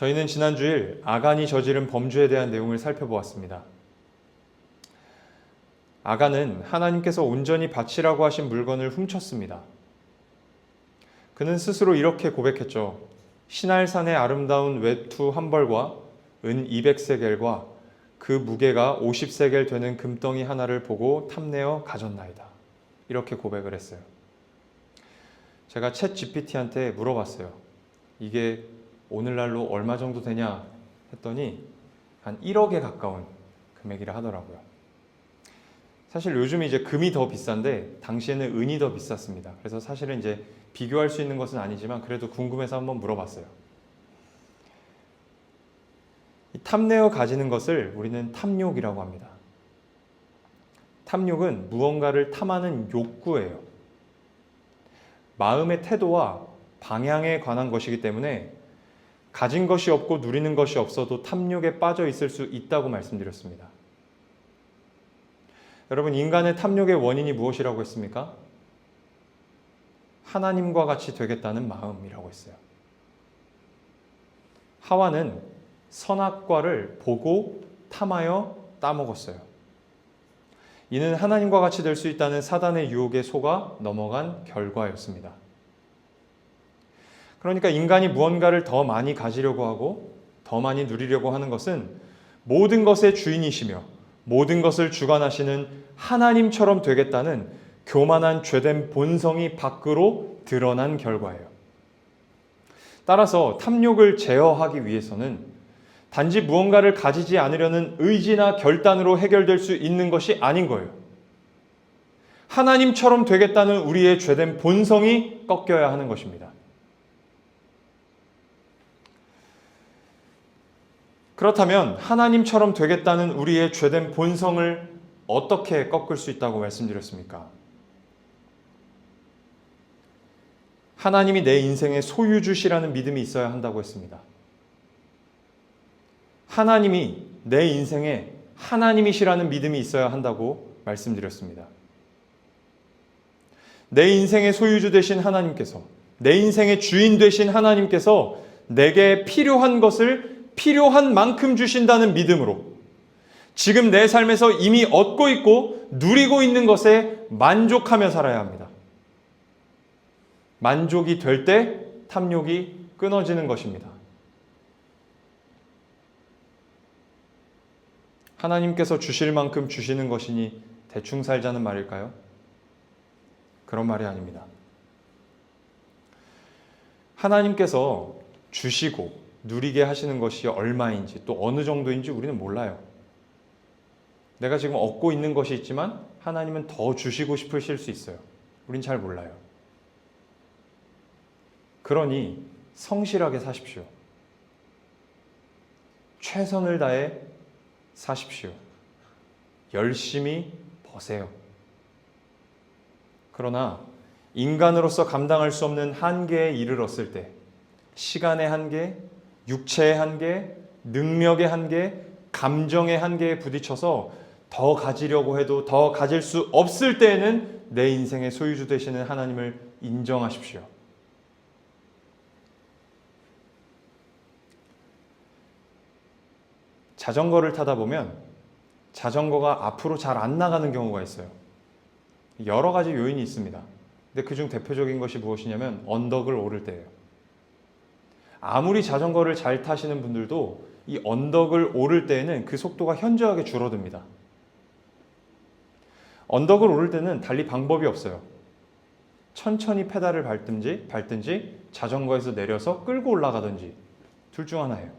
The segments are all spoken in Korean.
저희는 지난 주일 아간이 저지른 범죄에 대한 내용을 살펴보았습니다. 아간은 하나님께서 온전히 바치라고 하신 물건을 훔쳤습니다. 그는 스스로 이렇게 고백했죠. 시날산의 아름다운 외투 한 벌과 은 200세겔과 그 무게가 50세겔 되는 금덩이 하나를 보고 탐내어 가졌나이다. 이렇게 고백을 했어요. 제가 챗 GPT한테 물어봤어요. 이게 오늘날로 얼마 정도 되냐 했더니 한 1억에 가까운 금액이라 하더라고요. 사실 요즘 이제 금이 더 비싼데 당시에는 은이 더 비쌌습니다. 그래서 사실은 이제 비교할 수 있는 것은 아니지만 그래도 궁금해서 한번 물어봤어요. 이 탐내어 가지는 것을 우리는 탐욕이라고 합니다. 탐욕은 무언가를 탐하는 욕구예요. 마음의 태도와 방향에 관한 것이기 때문에 가진 것이 없고 누리는 것이 없어도 탐욕에 빠져 있을 수 있다고 말씀드렸습니다. 여러분, 인간의 탐욕의 원인이 무엇이라고 했습니까? 하나님과 같이 되겠다는 마음이라고 했어요. 하와는 선악과를 보고 탐하여 따먹었어요. 이는 하나님과 같이 될 수 있다는 사단의 유혹에 속아 넘어간 결과였습니다. 그러니까 인간이 무언가를 더 많이 가지려고 하고 더 많이 누리려고 하는 것은 모든 것의 주인이시며 모든 것을 주관하시는 하나님처럼 되겠다는 교만한 죄된 본성이 밖으로 드러난 결과예요. 따라서 탐욕을 제어하기 위해서는 단지 무언가를 가지지 않으려는 의지나 결단으로 해결될 수 있는 것이 아닌 거예요. 하나님처럼 되겠다는 우리의 죄된 본성이 꺾여야 하는 것입니다. 그렇다면 하나님처럼 되겠다는 우리의 죄된 본성을 어떻게 꺾을 수 있다고 말씀드렸습니까? 하나님이 내 인생의 소유주시라는 믿음이 있어야 한다고 했습니다. 하나님이 내 인생의 하나님이시라는 믿음이 있어야 한다고 말씀드렸습니다. 내 인생의 소유주 되신 하나님께서, 내 인생의 주인 되신 하나님께서 내게 필요한 것을 필요한 만큼 주신다는 믿음으로 지금 내 삶에서 이미 얻고 있고 누리고 있는 것에 만족하며 살아야 합니다. 만족이 될 때 탐욕이 끊어지는 것입니다. 하나님께서 주실 만큼 주시는 것이니 대충 살자는 말일까요? 그런 말이 아닙니다. 하나님께서 주시고 누리게 하시는 것이 얼마인지 또 어느 정도인지 우리는 몰라요. 내가 지금 얻고 있는 것이 있지만 하나님은 더 주시고 싶으실 수 있어요. 우린 잘 몰라요. 그러니 성실하게 사십시오. 최선을 다해 사십시오. 열심히 버세요. 그러나 인간으로서 감당할 수 없는 한계에 이르렀을 때 시간의 한계, 육체의 한계, 능력의 한계, 감정의 한계에 부딪혀서 더 가지려고 해도 더 가질 수 없을 때에는 내 인생의 소유주 되시는 하나님을 인정하십시오. 자전거를 타다 보면 자전거가 앞으로 잘 안 나가는 경우가 있어요. 여러 가지 요인이 있습니다. 근데 그중 대표적인 것이 무엇이냐면 언덕을 오를 때예요. 아무리 자전거를 잘 타시는 분들도 이 언덕을 오를 때에는 그 속도가 현저하게 줄어듭니다. 언덕을 오를 때는 달리 방법이 없어요. 천천히 페달을 밟든지 자전거에서 내려서 끌고 올라가든지 둘 중 하나예요.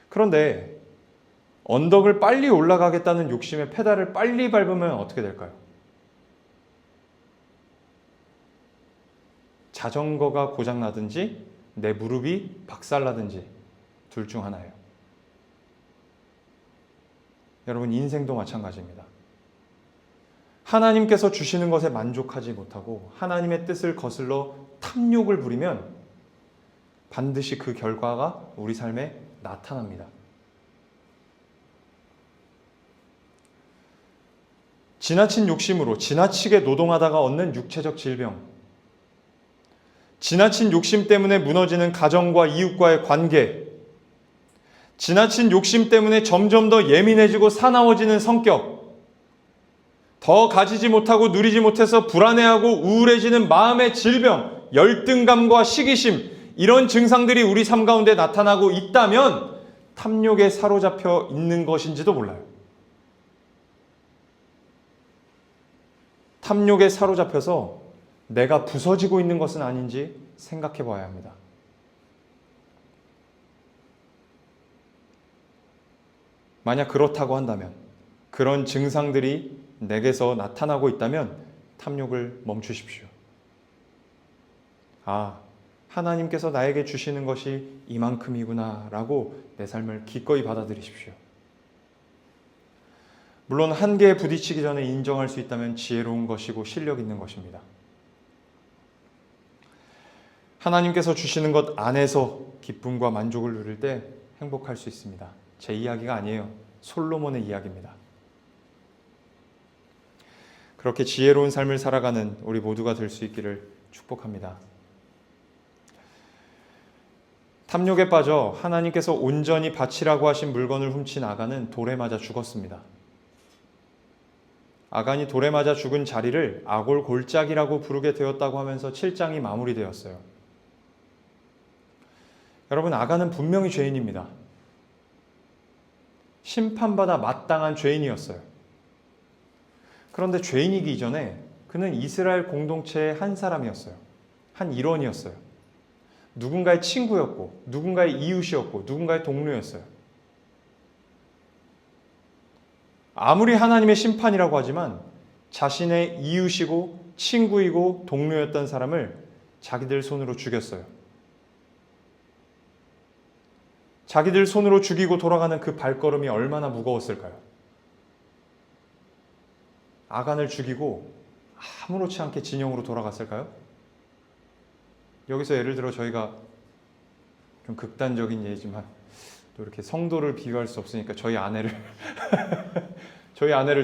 그런데 언덕을 빨리 올라가겠다는 욕심에 페달을 빨리 밟으면 어떻게 될까요? 자전거가 고장나든지 내 무릎이 박살나든지 둘 중 하나예요. 여러분, 인생도 마찬가지입니다. 하나님께서 주시는 것에 만족하지 못하고 하나님의 뜻을 거슬러 탐욕을 부리면 반드시 그 결과가 우리 삶에 나타납니다. 지나친 욕심으로 지나치게 노동하다가 얻는 육체적 질병, 지나친 욕심 때문에 무너지는 가정과 이웃과의 관계, 지나친 욕심 때문에 점점 더 예민해지고 사나워지는 성격, 더 가지지 못하고 누리지 못해서 불안해하고 우울해지는 마음의 질병, 열등감과 시기심, 이런 증상들이 우리 삶 가운데 나타나고 있다면 탐욕에 사로잡혀 있는 것인지도 몰라요. 탐욕에 사로잡혀서 내가 부서지고 있는 것은 아닌지 생각해 봐야 합니다. 만약 그렇다고 한다면, 그런 증상들이 내게서 나타나고 있다면 탐욕을 멈추십시오. 아, 하나님께서 나에게 주시는 것이 이만큼이구나 라고 내 삶을 기꺼이 받아들이십시오. 물론 한계에 부딪히기 전에 인정할 수 있다면 지혜로운 것이고 실력 있는 것입니다. 하나님께서 주시는 것 안에서 기쁨과 만족을 누릴 때 행복할 수 있습니다. 제 이야기가 아니에요. 솔로몬의 이야기입니다. 그렇게 지혜로운 삶을 살아가는 우리 모두가 될 수 있기를 축복합니다. 탐욕에 빠져 하나님께서 온전히 바치라고 하신 물건을 훔친 아간은 돌에 맞아 죽었습니다. 아간이 돌에 맞아 죽은 자리를 아골 골짜기라고 부르게 되었다고 하면서 7장이 마무리되었어요. 여러분, 아간은 분명히 죄인입니다. 심판받아 마땅한 죄인이었어요. 그런데 죄인이기 이전에 그는 이스라엘 공동체의 한 사람이었어요. 한 일원이었어요. 누군가의 친구였고, 누군가의 이웃이었고, 누군가의 동료였어요. 아무리 하나님의 심판이라고 하지만 자신의 이웃이고 친구이고 동료였던 사람을 자기들 손으로 죽였어요. 자기들 손으로 죽이고 돌아가는 그 발걸음이 얼마나 무거웠을까요? 아간을 죽이고 아무렇지 않게 진영으로 돌아갔을까요? 여기서 예를 들어 저희가 좀 극단적인 예지만 또 이렇게 성도를 비교할 수 없으니까 저희 아내를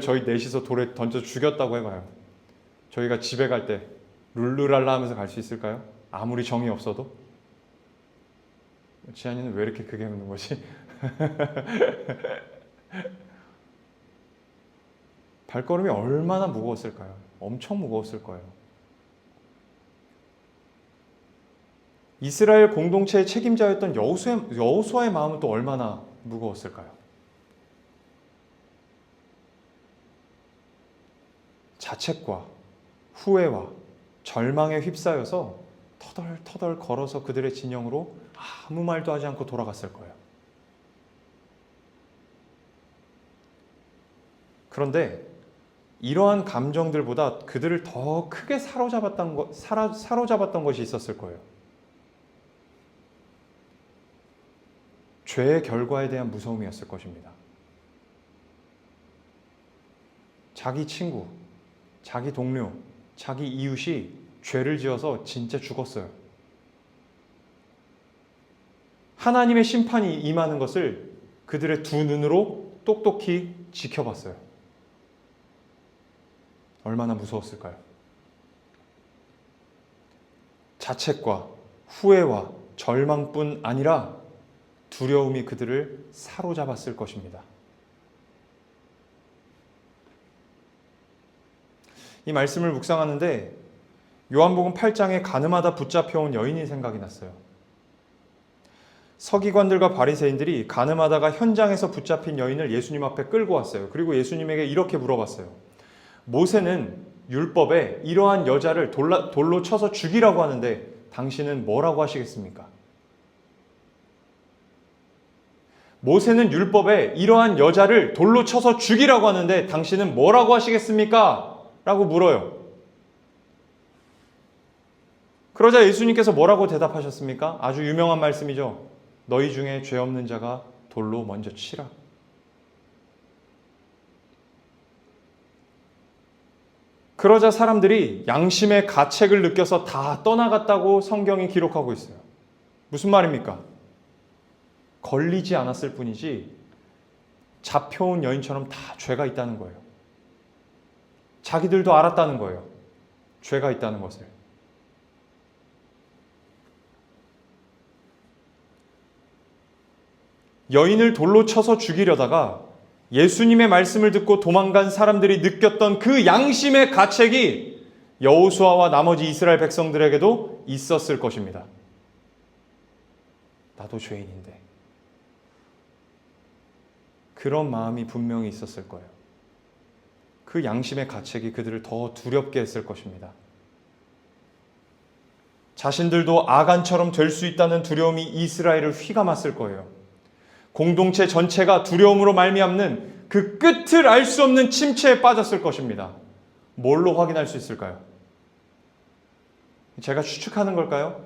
저희 넷이서 돌에 던져 죽였다고 해봐요. 저희가 집에 갈 때 룰루랄라 하면서 갈 수 있을까요? 아무리 정이 없어도? 지한이는 왜 이렇게 크게 웃는 거지? 발걸음이 얼마나 무거웠을까요? 엄청 무거웠을 거예요. 이스라엘 공동체의 책임자였던 여호수아의 마음은 또 얼마나 무거웠을까요? 자책과 후회와 절망에 휩싸여서 터덜터덜 걸어서 그들의 진영으로 아무 말도 하지 않고 돌아갔을 거예요. 그런데 이러한 감정들보다 그들을 더 크게 사로잡았던 것이 있었을 거예요. 죄의 결과에 대한 무서움이었을 것입니다. 자기 친구, 자기 동료, 자기 이웃이 죄를 지어서 진짜 죽었어요. 하나님의 심판이 임하는 것을 그들의 두 눈으로 똑똑히 지켜봤어요. 얼마나 무서웠을까요? 자책과 후회와 절망뿐 아니라 두려움이 그들을 사로잡았을 것입니다. 이 말씀을 묵상하는데 요한복음 8장에 가늠하다 붙잡혀온 여인이 생각이 났어요. 서기관들과 바리새인들이 가늠하다가 현장에서 붙잡힌 여인을 예수님 앞에 끌고 왔어요. 그리고 예수님에게 이렇게 물어봤어요. 모세는 율법에 이러한 여자를 돌로 쳐서 죽이라고 하는데 당신은 뭐라고 하시겠습니까? 모세는 율법에 이러한 여자를 돌로 쳐서 죽이라고 하는데 당신은 뭐라고 하시겠습니까? 라고 물어요. 그러자 예수님께서 뭐라고 대답하셨습니까? 아주 유명한 말씀이죠. 너희 중에 죄 없는 자가 돌로 먼저 치라. 그러자 사람들이 양심의 가책을 느껴서 다 떠나갔다고 성경이 기록하고 있어요. 무슨 말입니까? 걸리지 않았을 뿐이지 잡혀온 여인처럼 다 죄가 있다는 거예요. 자기들도 알았다는 거예요. 죄가 있다는 것을. 여인을 돌로 쳐서 죽이려다가 예수님의 말씀을 듣고 도망간 사람들이 느꼈던 그 양심의 가책이 여호수아와 나머지 이스라엘 백성들에게도 있었을 것입니다. 나도 죄인인데. 그런 마음이 분명히 있었을 거예요. 그 양심의 가책이 그들을 더 두렵게 했을 것입니다. 자신들도 아간처럼 될 수 있다는 두려움이 이스라엘을 휘감았을 거예요. 공동체 전체가 두려움으로 말미암는 그 끝을 알 수 없는 침체에 빠졌을 것입니다. 뭘로 확인할 수 있을까요? 제가 추측하는 걸까요?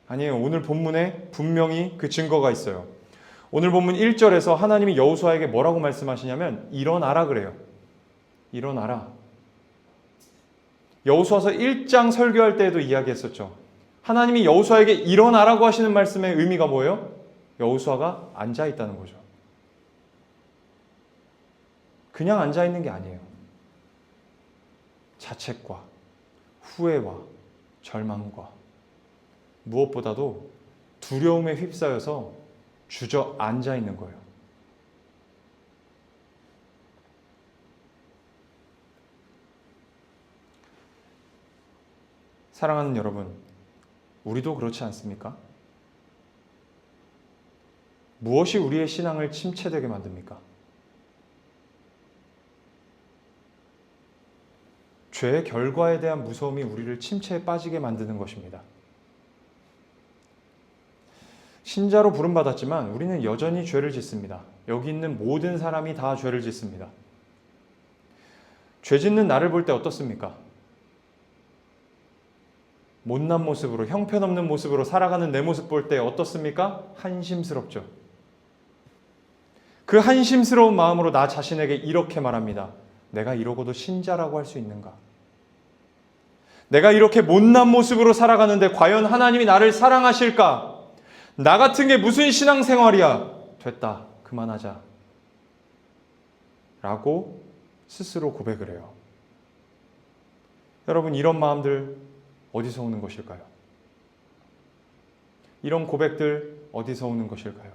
아니에요. 오늘 본문에 분명히 그 증거가 있어요. 오늘 본문 1절에서 하나님이 여호수아에게 뭐라고 말씀하시냐면 일어나라 그래요. 일어나라. 여호수아서 1장 설교할 때에도 이야기했었죠. 하나님이 여호수아에게 일어나라고 하시는 말씀의 의미가 뭐예요? 여호수아가 앉아 있다는 거죠. 그냥 앉아 있는 게 아니에요. 자책과 후회와 절망과 무엇보다도 두려움에 휩싸여서 주저앉아 있는 거예요. 사랑하는 여러분, 우리도 그렇지 않습니까? 무엇이 우리의 신앙을 침체되게 만듭니까? 죄의 결과에 대한 무서움이 우리를 침체에 빠지게 만드는 것입니다. 신자로 부름받았지만 우리는 여전히 죄를 짓습니다. 여기 있는 모든 사람이 다 죄를 짓습니다. 죄 짓는 나를 볼 때 어떻습니까? 못난 모습으로, 형편없는 모습으로 살아가는 내 모습 볼 때 어떻습니까? 한심스럽죠. 그 한심스러운 마음으로 나 자신에게 이렇게 말합니다. 내가 이러고도 신자라고 할 수 있는가? 내가 이렇게 못난 모습으로 살아가는데 과연 하나님이 나를 사랑하실까? 나 같은 게 무슨 신앙생활이야? 됐다. 그만하자. 라고 스스로 고백을 해요. 여러분, 이런 마음들 어디서 오는 것일까요? 이런 고백들 어디서 오는 것일까요?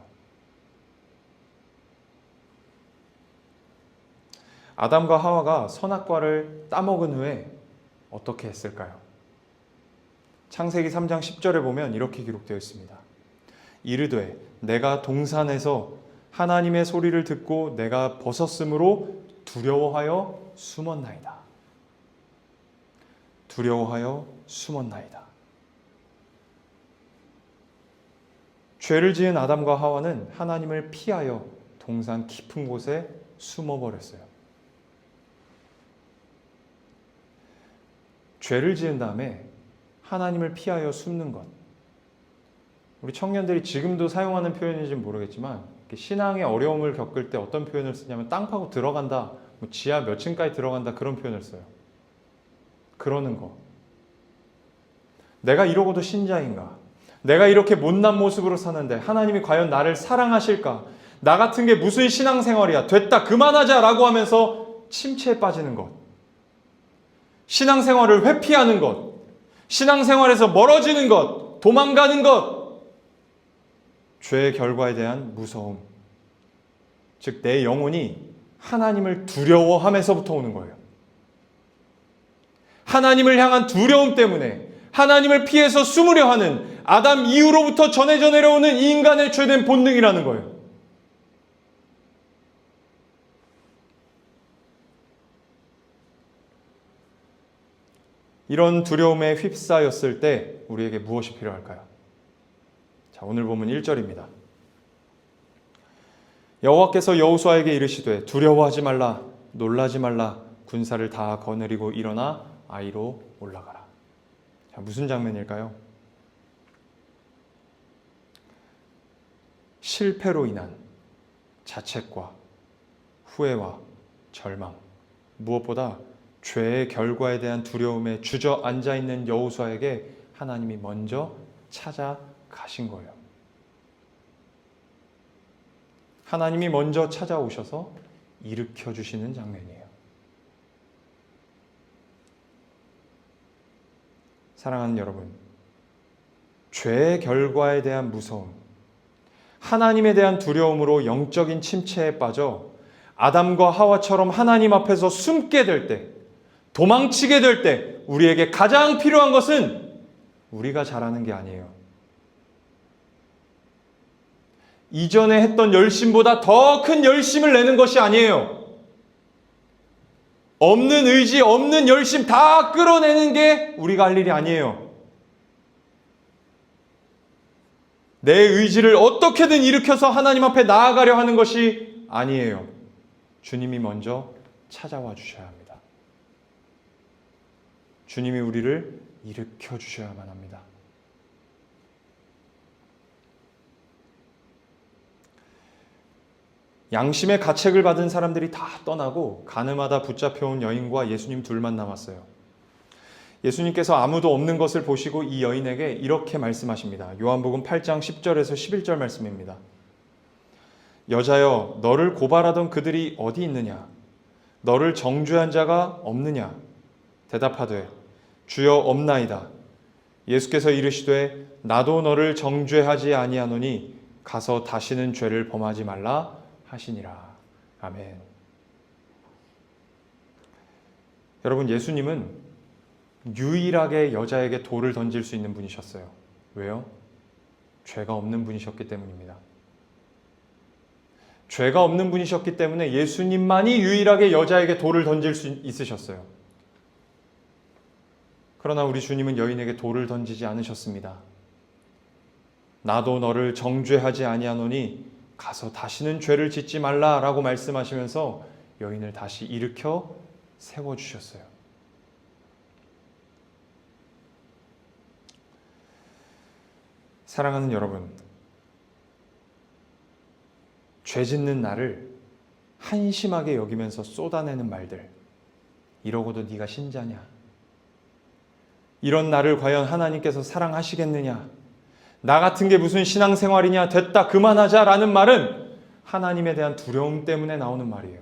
아담과 하와가 선악과를 따먹은 후에 어떻게 했을까요? 창세기 3장 10절에 보면 이렇게 기록되어 있습니다. 이르되 내가 동산에서 하나님의 소리를 듣고 내가 벗었으므로 두려워하여 숨었나이다. 두려워하여 숨었나이다. 죄를 지은 아담과 하와는 하나님을 피하여 동산 깊은 곳에 숨어버렸어요. 죄를 지은 다음에 하나님을 피하여 숨는 것. 우리 청년들이 지금도 사용하는 표현인지는 모르겠지만 신앙의 어려움을 겪을 때 어떤 표현을 쓰냐면 땅 파고 들어간다, 지하 몇 층까지 들어간다 그런 표현을 써요. 그러는 거. 내가 이러고도 신자인가? 내가 이렇게 못난 모습으로 사는데 하나님이 과연 나를 사랑하실까? 나 같은 게 무슨 신앙생활이야? 됐다, 그만하자 라고 하면서 침체에 빠지는 것. 신앙생활을 회피하는 것. 신앙생활에서 멀어지는 것. 도망가는 것. 죄의 결과에 대한 무서움. 즉, 내 영혼이 하나님을 두려워하면서부터 오는 거예요. 하나님을 향한 두려움 때문에 하나님을 피해서 숨으려 하는 아담 이후로부터 전해져 내려오는 이 인간의 죄된 본능이라는 거예요. 이런 두려움에 휩싸였을 때 우리에게 무엇이 필요할까요? 자, 오늘 보면 1절입니다. 여호와께서 여호수아에게 이르시되 두려워하지 말라, 놀라지 말라, 군사를 다 거느리고 일어나 아이로 올라가라. 자, 무슨 장면일까요? 실패로 인한 자책과 후회와 절망, 무엇보다 죄의 결과에 대한 두려움에 주저앉아 있는 여호수아에게 하나님이 먼저 찾아가신 거예요. 하나님이 먼저 찾아오셔서 일으켜 주시는 장면이에요. 사랑하는 여러분, 죄의 결과에 대한 무서움, 하나님에 대한 두려움으로 영적인 침체에 빠져 아담과 하와처럼 하나님 앞에서 숨게 될 때, 도망치게 될 때 우리에게 가장 필요한 것은 우리가 잘하는 게 아니에요. 이전에 했던 열심보다 더 큰 열심을 내는 것이 아니에요. 없는 의지, 없는 열심 다 끌어내는 게 우리가 할 일이 아니에요. 내 의지를 어떻게든 일으켜서 하나님 앞에 나아가려 하는 것이 아니에요. 주님이 먼저 찾아와 주셔야 합니다. 주님이 우리를 일으켜 주셔야만 합니다. 양심의 가책을 받은 사람들이 다 떠나고 가늠하다 붙잡혀온 여인과 예수님 둘만 남았어요. 예수님께서 아무도 없는 것을 보시고 이 여인에게 이렇게 말씀하십니다. 요한복음 8장 10절에서 11절 말씀입니다. 여자여, 너를 고발하던 그들이 어디 있느냐? 너를 정죄한 자가 없느냐? 대답하되 주여 없나이다. 예수께서 이르시되 나도 너를 정죄하지 아니하노니 가서 다시는 죄를 범하지 말라 하시니라. 아멘. 여러분, 예수님은 유일하게 여자에게 돌을 던질 수 있는 분이셨어요. 왜요? 죄가 없는 분이셨기 때문입니다. 죄가 없는 분이셨기 때문에 예수님만이 유일하게 여자에게 돌을 던질 수 있으셨어요. 그러나 우리 주님은 여인에게 돌을 던지지 않으셨습니다. 나도 너를 정죄하지 아니하노니 가서 다시는 죄를 짓지 말라라고 말씀하시면서 여인을 다시 일으켜 세워주셨어요. 사랑하는 여러분, 죄 짓는 나를 한심하게 여기면서 쏟아내는 말들, 이러고도 네가 신자냐? 이런 나를 과연 하나님께서 사랑하시겠느냐? 나 같은 게 무슨 신앙생활이냐? 됐다, 그만하자라는 말은 하나님에 대한 두려움 때문에 나오는 말이에요.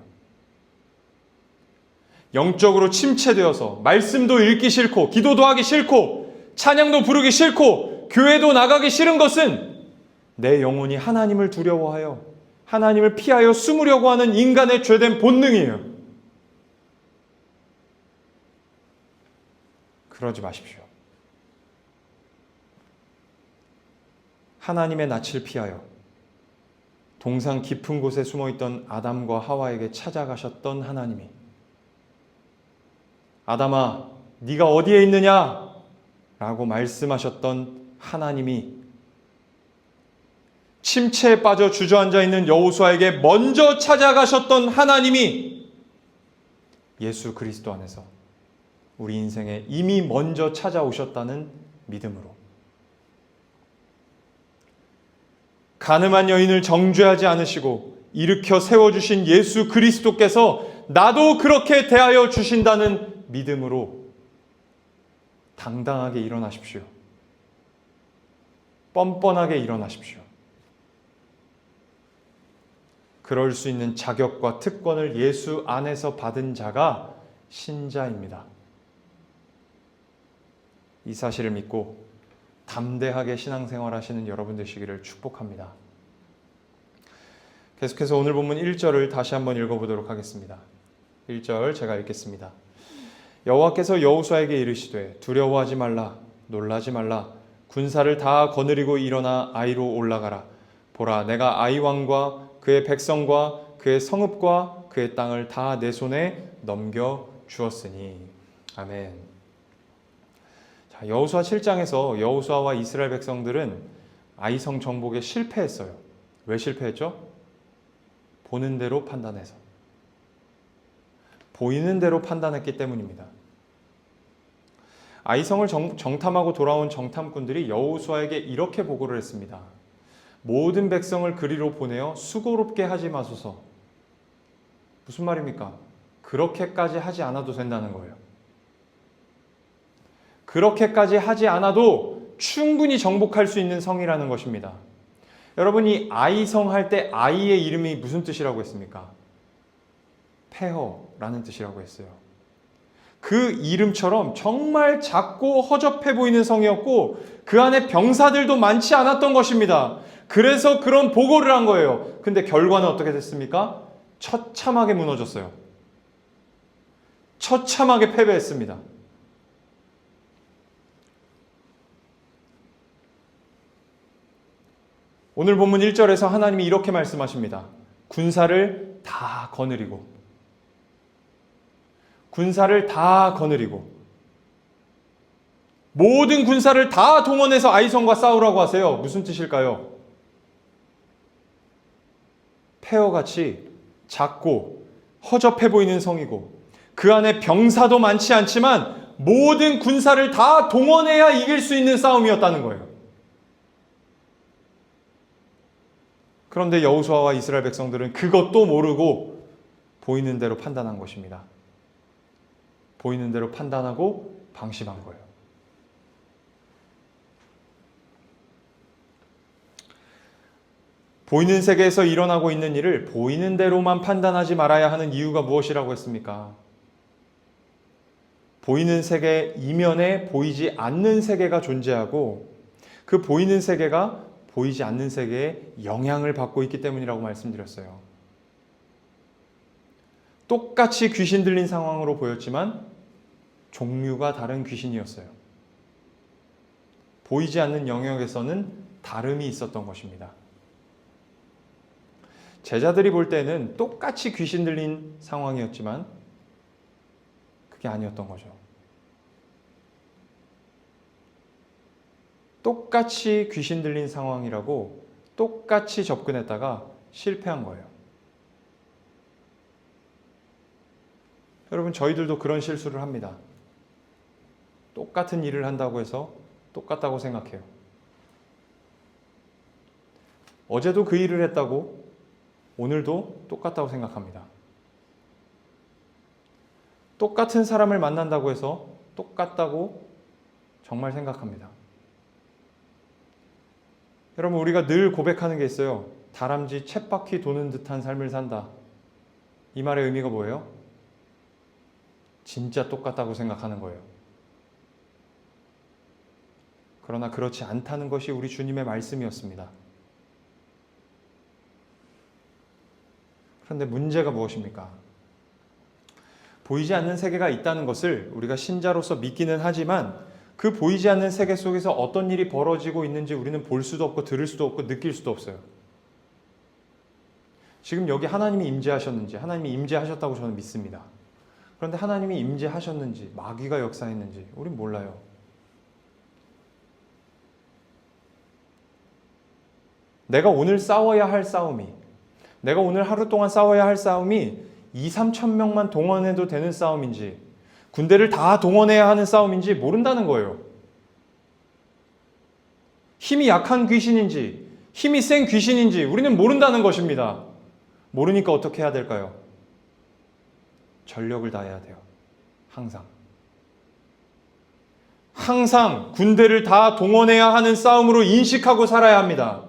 영적으로 침체되어서 말씀도 읽기 싫고 기도도 하기 싫고 찬양도 부르기 싫고 교회도 나가기 싫은 것은 내 영혼이 하나님을 두려워하여 하나님을 피하여 숨으려고 하는 인간의 죄된 본능이에요. 그러지 마십시오. 하나님의 낯을 피하여 동상 깊은 곳에 숨어있던 아담과 하와에게 찾아가셨던 하나님이 아담아, 네가 어디에 있느냐? 라고 말씀하셨던 하나님이 침체에 빠져 주저앉아 있는 여호수아에게 먼저 찾아가셨던 하나님이 예수 그리스도 안에서 우리 인생에 이미 먼저 찾아오셨다는 믿음으로 가늠한 여인을 정죄하지 않으시고 일으켜 세워주신 예수 그리스도께서 나도 그렇게 대하여 주신다는 믿음으로 당당하게 일어나십시오. 뻔뻔하게 일어나십시오. 그럴 수 있는 자격과 특권을 예수 안에서 받은 자가 신자입니다. 이 사실을 믿고 담대하게 신앙생활 하시는 여러분 되시기를 축복합니다. 계속해서 오늘 본문 1절을 다시 한번 읽어보도록 하겠습니다. 1절 제가 읽겠습니다. 여호와께서 여호수아에게 이르시되 두려워하지 말라, 놀라지 말라. 군사를 다 거느리고 일어나 아이로 올라가라. 보라, 내가 아이 왕과 그의 백성과 그의 성읍과 그의 땅을 다 내 손에 넘겨 주었으니. 아멘. 자, 여호수아 7장에서 여호수아와 이스라엘 백성들은 아이성 정복에 실패했어요. 왜 실패했죠? 보는 대로 판단해서. 보이는 대로 판단했기 때문입니다. 아이성을 정탐하고 돌아온 정탐꾼들이 여호수아에게 이렇게 보고를 했습니다. 모든 백성을 그리로 보내어 수고롭게 하지 마소서. 무슨 말입니까? 그렇게까지 하지 않아도 된다는 거예요. 그렇게까지 하지 않아도 충분히 정복할 수 있는 성이라는 것입니다. 여러분이 아이성 할 때 아이의 이름이 무슨 뜻이라고 했습니까? 폐허라는 뜻이라고 했어요. 그 이름처럼 정말 작고 허접해 보이는 성이었고 그 안에 병사들도 많지 않았던 것입니다. 그래서 그런 보고를 한 거예요. 근데 결과는 어떻게 됐습니까? 처참하게 무너졌어요. 처참하게 패배했습니다. 오늘 본문 1절에서 하나님이 이렇게 말씀하십니다. 군사를 다 거느리고 모든 군사를 다 동원해서 아이성과 싸우라고 하세요. 무슨 뜻일까요? 폐허같이 작고 허접해 보이는 성이고 그 안에 병사도 많지 않지만 모든 군사를 다 동원해야 이길 수 있는 싸움이었다는 거예요. 그런데 여호수아와 이스라엘 백성들은 그것도 모르고 보이는 대로 판단한 것입니다. 보이는 대로 판단하고 방심한 거예요. 보이는 세계에서 일어나고 있는 일을 보이는 대로만 판단하지 말아야 하는 이유가 무엇이라고 했습니까? 보이는 세계 이면에 보이지 않는 세계가 존재하고 그 보이는 세계가 보이지 않는 세계에 영향을 받고 있기 때문이라고 말씀드렸어요. 똑같이 귀신 들린 상황으로 보였지만 종류가 다른 귀신이었어요. 보이지 않는 영역에서는 다름이 있었던 것입니다. 제자들이 볼 때는 똑같이 귀신 들린 상황이었지만 그게 아니었던 거죠. 똑같이 귀신 들린 상황이라고 똑같이 접근했다가 실패한 거예요. 여러분, 저희들도 그런 실수를 합니다. 똑같은 일을 한다고 해서 똑같다고 생각해요. 어제도 그 일을 했다고 오늘도 똑같다고 생각합니다. 똑같은 사람을 만난다고 해서 똑같다고 정말 생각합니다. 여러분, 우리가 늘 고백하는 게 있어요. 다람쥐 쳇바퀴 도는 듯한 삶을 산다. 이 말의 의미가 뭐예요? 진짜 똑같다고 생각하는 거예요. 그러나 그렇지 않다는 것이 우리 주님의 말씀이었습니다. 그런데 문제가 무엇입니까? 보이지 않는 세계가 있다는 것을 우리가 신자로서 믿기는 하지만 그 보이지 않는 세계 속에서 어떤 일이 벌어지고 있는지 우리는 볼 수도 없고 들을 수도 없고 느낄 수도 없어요. 지금 여기 하나님이 임재하셨는지, 하나님이 임재하셨다고 저는 믿습니다. 그런데 하나님이 임재하셨는지, 마귀가 역사했는지 우린 몰라요. 내가 오늘 싸워야 할 싸움이, 내가 오늘 하루 동안 싸워야 할 싸움이 2,3천 명만 동원해도 되는 싸움인지, 군대를 다 동원해야 하는 싸움인지 모른다는 거예요. 힘이 약한 귀신인지, 힘이 센 귀신인지 우리는 모른다는 것입니다. 모르니까 어떻게 해야 될까요? 전력을 다해야 돼요. 항상. 항상 군대를 다 동원해야 하는 싸움으로 인식하고 살아야 합니다.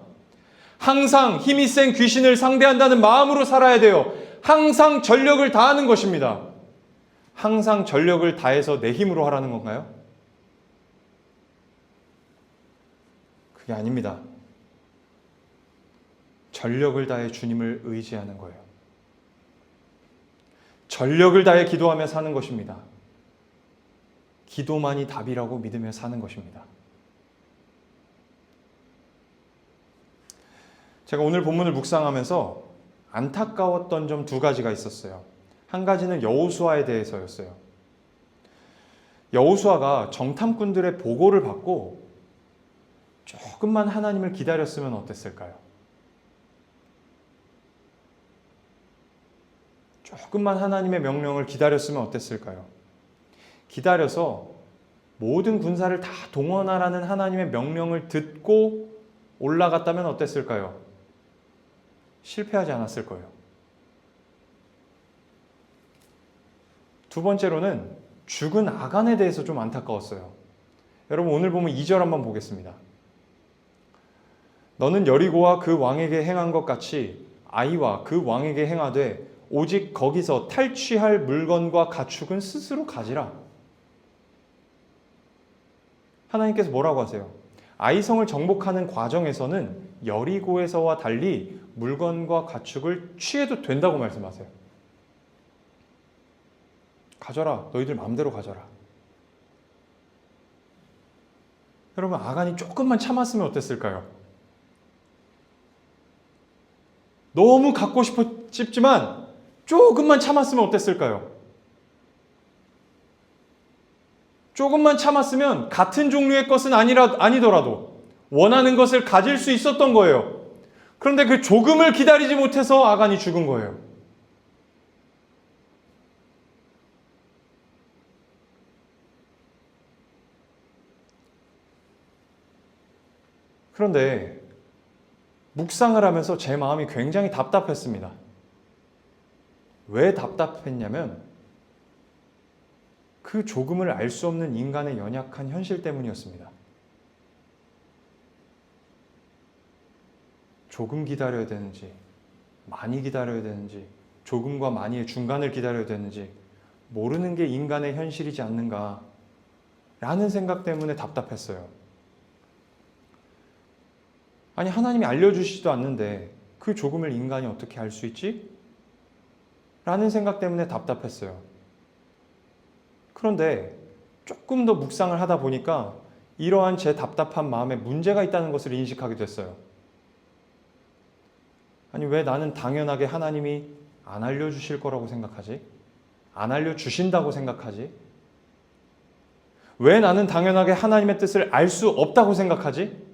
항상 힘이 센 귀신을 상대한다는 마음으로 살아야 돼요. 항상 전력을 다하는 것입니다. 항상 전력을 다해서 내 힘으로 하라는 건가요? 그게 아닙니다. 전력을 다해 주님을 의지하는 거예요. 전력을 다해 기도하며 사는 것입니다. 기도만이 답이라고 믿으며 사는 것입니다. 제가 오늘 본문을 묵상하면서 안타까웠던 점 두 가지가 있었어요. 한 가지는 여호수아에 대해서였어요. 여호수아가 정탐꾼들의 보고를 받고 조금만 하나님을 기다렸으면 어땠을까요? 조금만 하나님의 명령을 기다렸으면 어땠을까요? 기다려서 모든 군사를 다 동원하라는 하나님의 명령을 듣고 올라갔다면 어땠을까요? 실패하지 않았을 거예요. 두 번째로는 죽은 아간에 대해서 좀 안타까웠어요. 여러분, 오늘 보면 2절 한번 보겠습니다. 너는 여리고와 그 왕에게 행한 것 같이 아이와 그 왕에게 행하되 오직 거기서 탈취할 물건과 가축은 스스로 가지라. 하나님께서 뭐라고 하세요? 아이성을 정복하는 과정에서는 여리고에서와 달리 물건과 가축을 취해도 된다고 말씀하세요. 가져라. 너희들 마음대로 가져라. 여러분, 아간이 조금만 참았으면 어땠을까요? 너무 갖고 싶지만 조금만 참았으면 어땠을까요? 조금만 참았으면 같은 종류의 것은 아니더라도 원하는 것을 가질 수 있었던 거예요. 그런데 그 조금을 기다리지 못해서 아간이 죽은 거예요. 그런데 묵상을 하면서 제 마음이 굉장히 답답했습니다. 왜 답답했냐면 그 조금을 알 수 없는 인간의 연약한 현실 때문이었습니다. 조금 기다려야 되는지, 많이 기다려야 되는지, 조금과 많이의 중간을 기다려야 되는지 모르는 게 인간의 현실이지 않는가 라는 생각 때문에 답답했어요. 아니, 하나님이 알려주시지도 않는데 그 조금을 인간이 어떻게 알 수 있지? 라는 생각 때문에 답답했어요. 그런데 조금 더 묵상을 하다 보니까 이러한 제 답답한 마음에 문제가 있다는 것을 인식하게 됐어요. 아니, 왜 나는 당연하게 하나님이 안 알려주실 거라고 생각하지? 안 알려주신다고 생각하지? 왜 나는 당연하게 하나님의 뜻을 알 수 없다고 생각하지?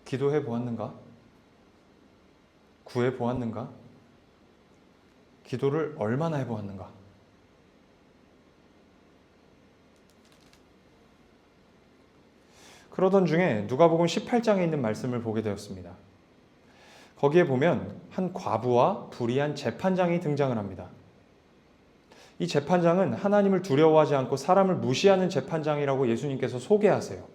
기도해 보았는가? 구해 보았는가? 기도를 얼마나 해 보았는가? 그러던 중에 누가복음 18장에 있는 말씀을 보게 되었습니다. 거기에 보면 한 과부와 불의한 재판장이 등장을 합니다. 이 재판장은 하나님을 두려워하지 않고 사람을 무시하는 재판장이라고 예수님께서 소개하세요.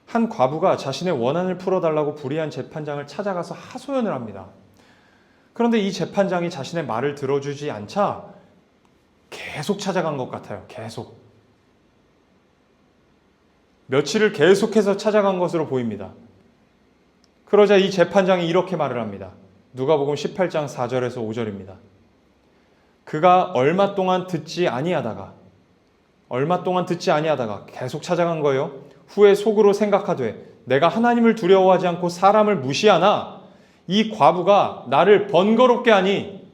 한 과부가 자신의 원한을 풀어달라고 불의한 재판장을 찾아가서 하소연을 합니다. 그런데 이 재판장이 자신의 말을 들어주지 않자 계속 찾아간 것 같아요. 계속. 며칠을 계속해서 찾아간 것으로 보입니다. 그러자 이 재판장이 이렇게 말을 합니다. 누가복음 18장 4절에서 5절입니다. 그가 얼마 동안 듣지 아니하다가 계속 찾아간 거예요. 후에 속으로 생각하되 내가 하나님을 두려워하지 않고 사람을 무시하나 이 과부가 나를 번거롭게 하니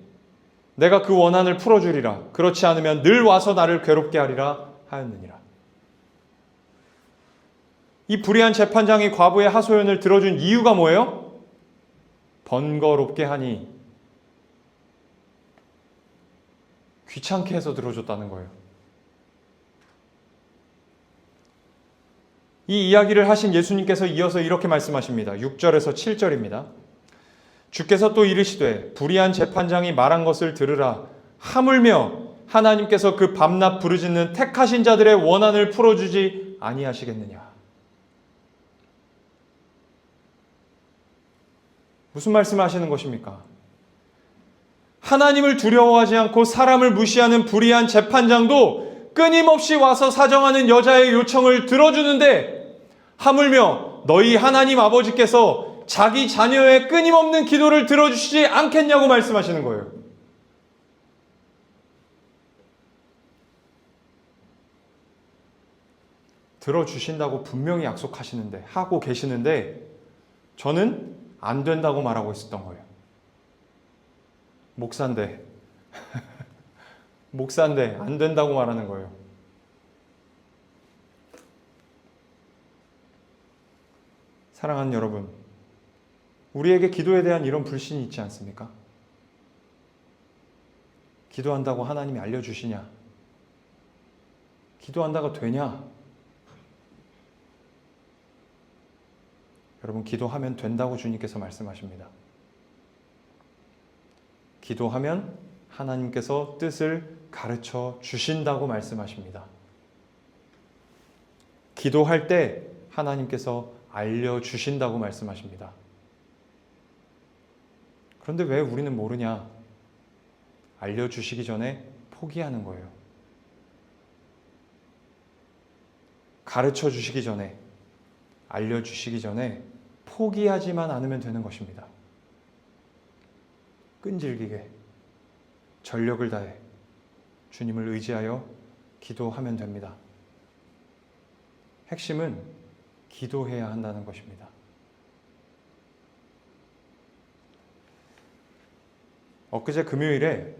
내가 그 원한을 풀어주리라. 그렇지 않으면 늘 와서 나를 괴롭게 하리라 하였느니라. 이 불의한 재판장이 과부의 하소연을 들어준 이유가 뭐예요? 번거롭게 하니, 귀찮게 해서 들어줬다는 거예요. 이 이야기를 하신 예수님께서 이어서 이렇게 말씀하십니다. 6절에서 7절입니다. 주께서 또 이르시되 불의한 재판장이 말한 것을 들으라. 하물며 하나님께서 그 밤낮 부르짖는 택하신 자들의 원한을 풀어주지 아니하시겠느냐. 무슨 말씀을 하시는 것입니까? 하나님을 두려워하지 않고 사람을 무시하는 불의한 재판장도 끊임없이 와서 사정하는 여자의 요청을 들어주는데 하물며 너희 하나님 아버지께서 자기 자녀의 끊임없는 기도를 들어주시지 않겠냐고 말씀하시는 거예요. 들어주신다고 분명히 약속하시는데, 하고 계시는데 저는 안 된다고 말하고 있었던 거예요. 목사인데 안 된다고 말하는 거예요. 사랑하는 여러분, 우리에게 기도에 대한 이런 불신이 있지 않습니까? 기도한다고 하나님이 알려주시냐? 기도한다고 되냐? 여러분, 기도하면 된다고 주님께서 말씀하십니다. 기도하면 하나님께서 뜻을 가르쳐 주신다고 말씀하십니다. 기도할 때 하나님께서 알려주신다고 말씀하십니다. 그런데 왜 우리는 모르냐? 알려주시기 전에 포기하는 거예요. 가르쳐 주시기 전에, 알려주시기 전에 포기하지만 않으면 되는 것입니다. 끈질기게, 전력을 다해 주님을 의지하여 기도하면 됩니다. 핵심은 기도해야 한다는 것입니다. 엊그제 금요일에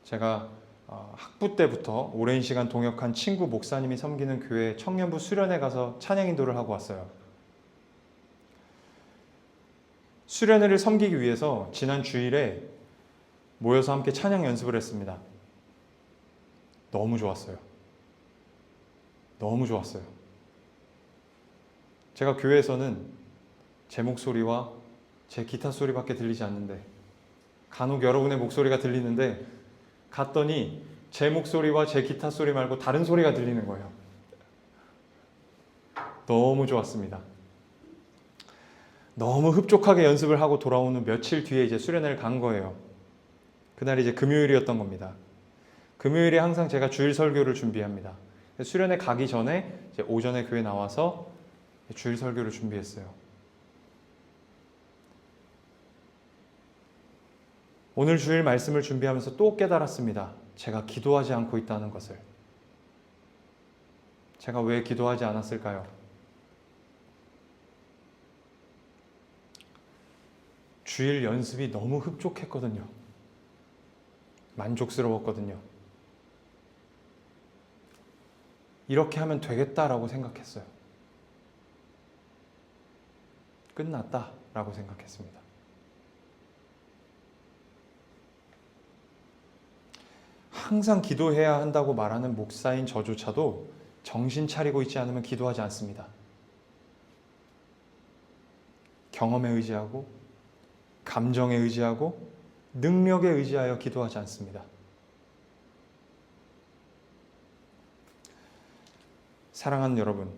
제가 학부 때부터 오랜 시간 동역한 친구 목사님이 섬기는 교회 청년부 수련회 가서 찬양 인도를 하고 왔어요. 수련회를 섬기기 위해서 지난 주일에 모여서 함께 찬양 연습을 했습니다. 너무 좋았어요. 너무 좋았어요. 제가 교회에서는 제 목소리와 제 기타 소리밖에 들리지 않는데 간혹 여러분의 목소리가 들리는데 갔더니 제 목소리와 제 기타 소리 말고 다른 소리가 들리는 거예요. 너무 좋았습니다. 너무 흡족하게 연습을 하고 돌아온 후 며칠 뒤에 이제 수련회를 간 거예요. 그날이 이제 금요일이었던 겁니다. 금요일에 항상 제가 주일 설교를 준비합니다. 수련회 가기 전에 이제 오전에 교회 나와서 주일 설교를 준비했어요. 오늘 주일 말씀을 준비하면서 또 깨달았습니다. 제가 기도하지 않고 있다는 것을. 제가 왜 기도하지 않았을까요? 주일 연습이 너무 흡족했거든요. 만족스러웠거든요. 이렇게 하면 되겠다라고 생각했어요. 끝났다라고 생각했습니다. 항상 기도해야 한다고 말하는 목사인 저조차도 정신 차리고 있지 않으면 기도하지 않습니다. 경험에 의지하고 감정에 의지하고 능력에 의지하여 기도하지 않습니다. 사랑하는 여러분,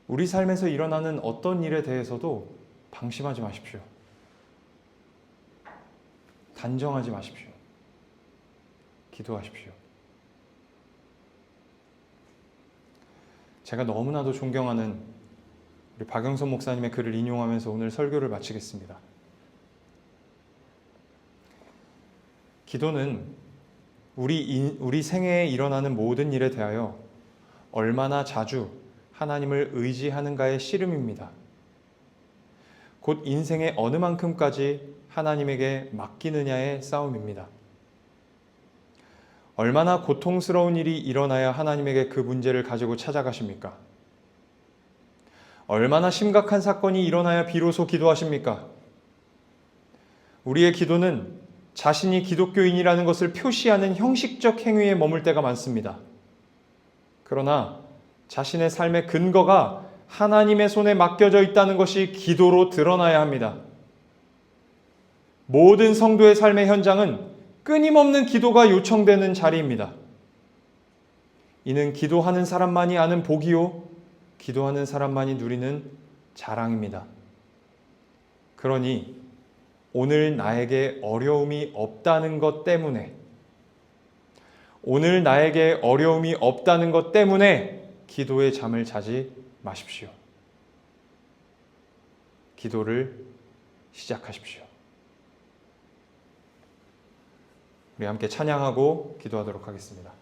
우리 삶에서 일어나는 어떤 일에 대해서도 방심하지 마십시오. 단정하지 마십시오. 기도하십시오. 제가 너무나도 존경하는 우리 박영선 목사님의 글을 인용하면서 오늘 설교를 마치겠습니다. 기도는 우리 생애에 일어나는 모든 일에 대하여 얼마나 자주 하나님을 의지하는가의 씨름입니다. 곧 인생의 어느 만큼까지 하나님에게 맡기느냐의 싸움입니다. 얼마나 고통스러운 일이 일어나야 하나님에게 그 문제를 가지고 찾아가십니까? 얼마나 심각한 사건이 일어나야 비로소 기도하십니까? 우리의 기도는 자신이 기독교인이라는 것을 표시하는 형식적 행위에 머물 때가 많습니다. 그러나 자신의 삶의 근거가 하나님의 손에 맡겨져 있다는 것이 기도로 드러나야 합니다. 모든 성도의 삶의 현장은 끊임없는 기도가 요청되는 자리입니다. 이는 기도하는 사람만이 아는 복이요, 기도하는 사람만이 누리는 자랑입니다. 그러니 오늘 나에게 어려움이 없다는 것 때문에, 기도의 잠을 자지 마십시오. 기도를 시작하십시오. 우리 함께 찬양하고 기도하도록 하겠습니다.